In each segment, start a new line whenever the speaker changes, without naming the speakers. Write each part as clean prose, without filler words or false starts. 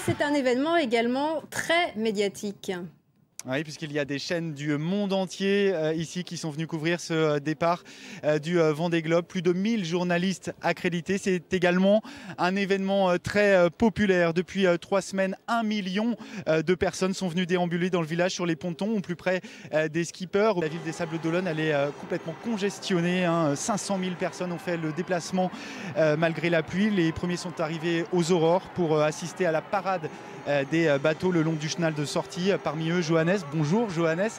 c'est un événement également très médiatique.
Oui, puisqu'il y a des chaînes du monde entier ici qui sont venues couvrir ce départ du Vendée Globe. Plus de 1000 journalistes accrédités. C'est également un événement très populaire. Depuis 3 semaines, 1 million de personnes sont venues déambuler dans le village sur les pontons, au plus près des skippers. La ville des Sables d'Olonne, elle est complètement congestionnée. 500 000 personnes ont fait le déplacement malgré la pluie. Les premiers sont arrivés aux aurores pour assister à la parade des bateaux le long du chenal de sortie. Parmi eux, Johannes. Bonjour Johannes,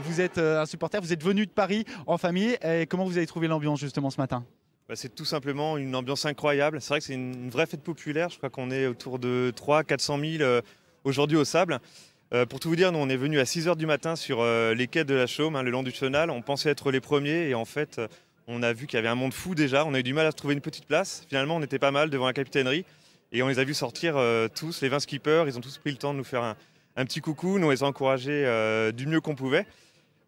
vous êtes un supporter, vous êtes venu de Paris en famille. Et comment vous avez trouvé l'ambiance justement ce matin?
C'est tout simplement une ambiance incroyable. C'est vrai que c'est une vraie fête populaire. Je crois qu'on est autour de 300 000 à 400 000 aujourd'hui au Sable. Pour tout vous dire, nous on est venus à 6 h du matin sur les quais de la Chaume, le long du chenal. On pensait être les premiers et en fait on a vu qu'il y avait un monde fou déjà. On a eu du mal à trouver une petite place. Finalement on était pas mal devant la capitainerie et on les a vus sortir tous, les 20 skippers. Ils ont tous pris le temps de nous faire un petit coucou. Nous on les a encouragés du mieux qu'on pouvait.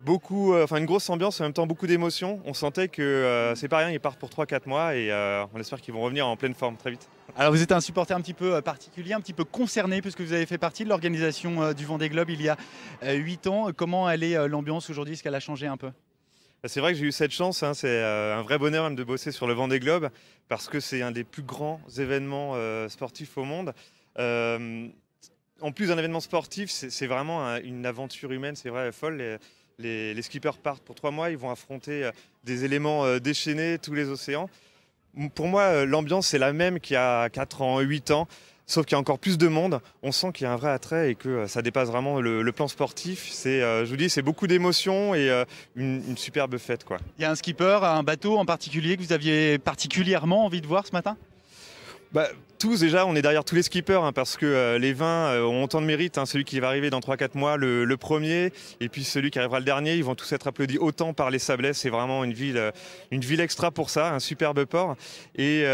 Une grosse ambiance, en même temps beaucoup d'émotions. On sentait que c'est pas rien, ils partent pour 3-4 mois et on espère qu'ils vont revenir en pleine forme très vite.
Alors vous êtes un supporter un petit peu particulier, un petit peu concerné puisque vous avez fait partie de l'organisation du Vendée Globe il y a 8 ans. Comment elle est l'ambiance aujourd'hui? Est-ce qu'elle a changé un peu?
C'est vrai que j'ai eu cette chance, c'est un vrai bonheur même de bosser sur le Vendée Globe parce que c'est un des plus grands événements sportifs au monde. En plus d'un événement sportif, c'est vraiment une aventure humaine, c'est vrai, folle. Les skippers partent pour 3 mois, ils vont affronter des éléments déchaînés, tous les océans. Pour moi, l'ambiance c'est la même qu'il y a 4 ans, 8 ans, sauf qu'il y a encore plus de monde. On sent qu'il y a un vrai attrait et que ça dépasse vraiment le plan sportif. Je vous dis, c'est beaucoup d'émotions et une superbe fête, quoi.
Il y a un skipper, un bateau en particulier que vous aviez particulièrement envie de voir ce matin?
Tous déjà, on est derrière tous les skippers parce que les 20 ont autant de mérite. Celui qui va arriver dans 3-4 mois, le premier, et puis celui qui arrivera le dernier, ils vont tous être applaudis autant par les Sablais. C'est vraiment une ville extra pour ça, un superbe port. Et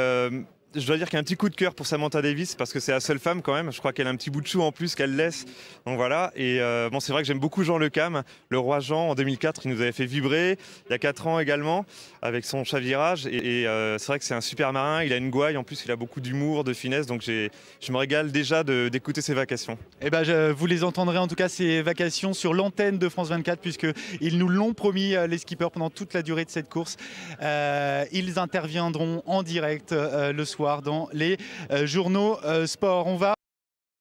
je dois dire qu'il y a un petit coup de cœur pour Samantha Davis parce que c'est la seule femme quand même. Je crois qu'elle a un petit bout de chou en plus qu'elle laisse. Donc voilà. Et c'est vrai que j'aime beaucoup Jean Le Cam. Le roi Jean en 2004, il nous avait fait vibrer. Il y a 4 ans également avec son chavirage. Et c'est vrai que c'est un super marin. Il a une gouaille. En plus, il a beaucoup d'humour, de finesse. Donc je me régale déjà d'écouter ses vacations.
Eh ben, vous les entendrez en tout cas ces vacations sur l'antenne de France 24 puisqu'ils nous l'ont promis les skippers pendant toute la durée de cette course. Ils interviendront en direct le soir dans les journaux sport.